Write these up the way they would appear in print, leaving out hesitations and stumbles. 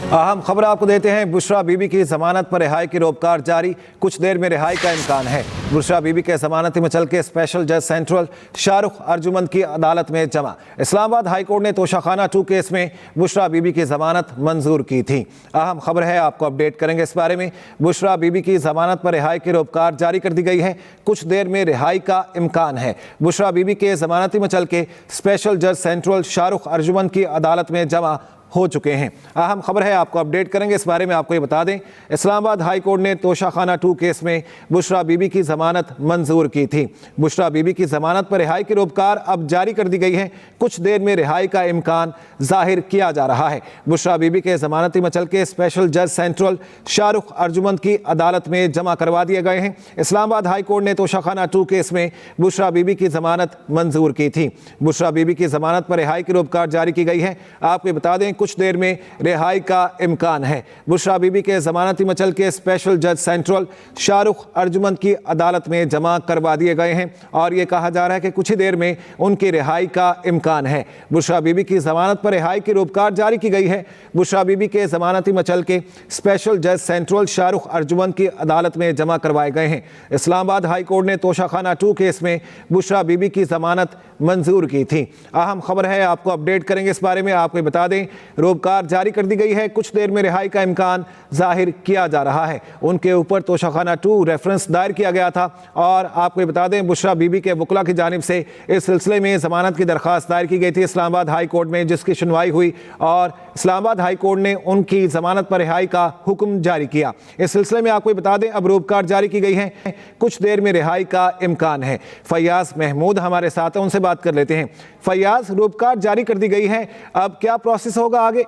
अहम खबर आपको देते हैं। बुशरा बीबी की जमानत पर रिहाई की रोपकार जारी, कुछ देर में रिहाई का इम्कान है। बुशरा बीबी के जमानती मचल के स्पेशल जज सेंट्रल शाहरुख अर्जुमंद की अदालत में जमा। इस्लामाबाद हाई कोर्ट ने तोशाखाना 2 केस में बुशरा बीबी की जमानत मंजूर की थी। अहम खबर है, आपको अपडेट करेंगे इस बारे में। बुशरा बीबी की जमानत पर रिहाई की रोपकार जारी कर दी गई है, कुछ देर में रिहाई का इम्कान है। बुशरा बीबी के जमानती मचल के स्पेशल जज सेंट्रल शाहरुख अर्जुमंद की अदालत में जमा हो चुके हैं। अहम खबर है, आपको अपडेट करेंगे इस बारे में। आपको ये बता दें, इस्लामाबाद हाई कोर्ट ने तोशाखाना 2 केस में बुशरा बीबी की जमानत मंजूर की थी। बुशरा बीबी की जमानत पर रिहाई की रोपकार अब जारी कर दी गई है, कुछ देर में रिहाई का इम्कान जाहिर किया जा रहा है। बुशरा बीबी के जमानती मचल के स्पेशल जज सेंट्रल शाहरुख अर्जुमंद की अदालत में जमा करवा दिए गए हैं। इस्लामाबाद हाई कोर्ट ने तोशाखाना 2 केस में बुशरा बीबी की जमानत मंजूर की थी। बुशरा बीबी की जमानत पर रिहाई की रोपकार जारी की गई है। आपको बता दें, कुछ देर में रिहाई का इम्कान है। बुशरा बीबी के जमानती मचल के स्पेशल जज सेंट्रल शाहरुख अर्जुमंद की अदालत में जमा करवा दिए गए हैं और यह कहा जा रहा है कि कुछ ही देर में उनकी रिहाई का इम्कान है। बुशरा बीबी की जमानत पर रिहाई की रोपकार जारी की गई है। बुशरा बीबी के जमानती मचल के स्पेशल जज सेंट्रल शाहरुख अर्जुमंद की अदालत में जमा करवाए गए हैं। इस्लामाबाद हाई कोर्ट ने तोशाखाना 2 केस में बुशरा बीबी की जमानत मंजूर की थी। अहम खबर है, आपको अपडेट करेंगे इस बारे में। आपको बता दें, रोपकार जारी कर दी गई है, कुछ देर में रिहाई का इम्कान जाहिर किया जा रहा है। उनके ऊपर तोशाखाना 2 रेफरेंस दायर किया गया था और आपको बता दें, बुशरा बीबी के वकील की जानिब से इस सिलसिले में जमानत की दरख्वास्त दायर की गई थी इस्लामाबाद हाई कोर्ट में, जिसकी सुनवाई हुई और इस्लामाबाद हाई कोर्ट ने उनकी जमानत पर रिहाई का हुक्म जारी किया। इस सिलसिले में आपको बता दें, अब रोपकार जारी की गई है, कुछ देर में रिहाई का इम्कान है। फैयाज महमूद हमारे साथ हैं, उनसे बात कर लेते हैं। फैयाज, रोपकार जारी कर दी गई है, अब क्या प्रोसेस होगा आगे?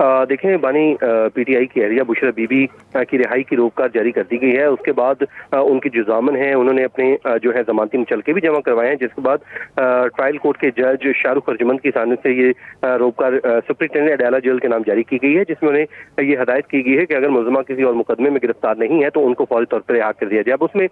देखें बानी, पीटीआई की एरिया बुशरा बीबी की रिहाई की रोककार जारी कर दी गई है। उसके बाद उनकी जो जामिन है उन्होंने अपने जो है जमानती मुचलके भी जमा करवाए हैं, जिसके बाद ट्रायल कोर्ट के जज शाहरुख अर्जुमंद की जानिब से ये रोककार सुप्रिंटेंडेंट अडाला जेल के नाम जारी की गई है, जिसमें उन्हें ये हदायत की गई है कि अगर मुलजमा किसी और मुकदमे में गिरफ्तार नहीं है तो उनको फौरी तौर पर रिहा कर दिया जाए। अब उसमें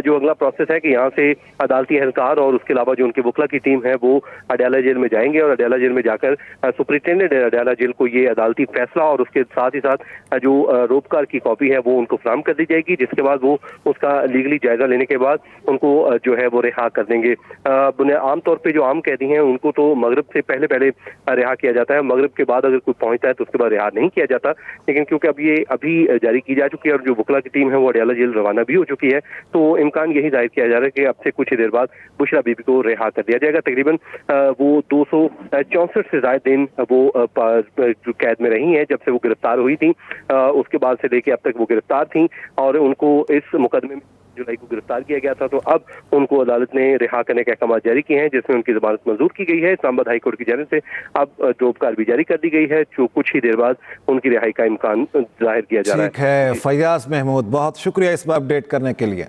जो अगला प्रोसेस है कि यहाँ से अदालती एहलकार और उसके अलावा जो उनके वकला की टीम है वो अडाला जेल में जाएंगे और अडाला जेल में जाकर सुप्रिंटेंडेंट अडाला जेल को ये अदालती फैसला और उसके साथ ही साथ जो रोपकार की कॉपी है वो उनको फराहम कर दी जाएगी, जिसके बाद वो उसका लीगली जायजा लेने के बाद उनको जो है वो रिहा कर देंगे। आमतौर पे जो आम कैदी हैं उनको तो मगरिब से पहले पहले रिहा किया जाता है, मगरिब के बाद अगर कोई पहुंचता है तो उसके बाद रिहा नहीं किया जाता। लेकिन क्योंकि अब ये अभी जारी की जा चुकी है और जो वकला की टीम है वो अडाला जेल रवाना भी हो चुकी है, तो इम्कान यही जाहिर किया जा रहा है कि अब से कुछ ही देर बाद बुशरा बीबी को रिहा कर दिया जाएगा। तकरीबन वो 264 से ज्यादा दिन वो कैद में रही हैं जब से वो गिरफ्तार हुई थी। उसके बाद से लेके अब तक वो गिरफ्तार थी और उनको इस मुकदमे में जुलाई को गिरफ्तार किया गया था, तो अब उनको अदालत ने रिहा करने के अहकाम जारी किए हैं, जिसमें उनकी जमानत मंजूर की गई है। इस्लामाबाद हाई कोर्ट की जानिब से अब रोपकार भी जारी कर दी गई है, जो कुछ ही देर बाद उनकी रिहाई का इम्कान जाहिर किया जा रहा है। ठीक है फैयाज महमूद, बहुत शुक्रिया इस बार अपडेट करने के लिए।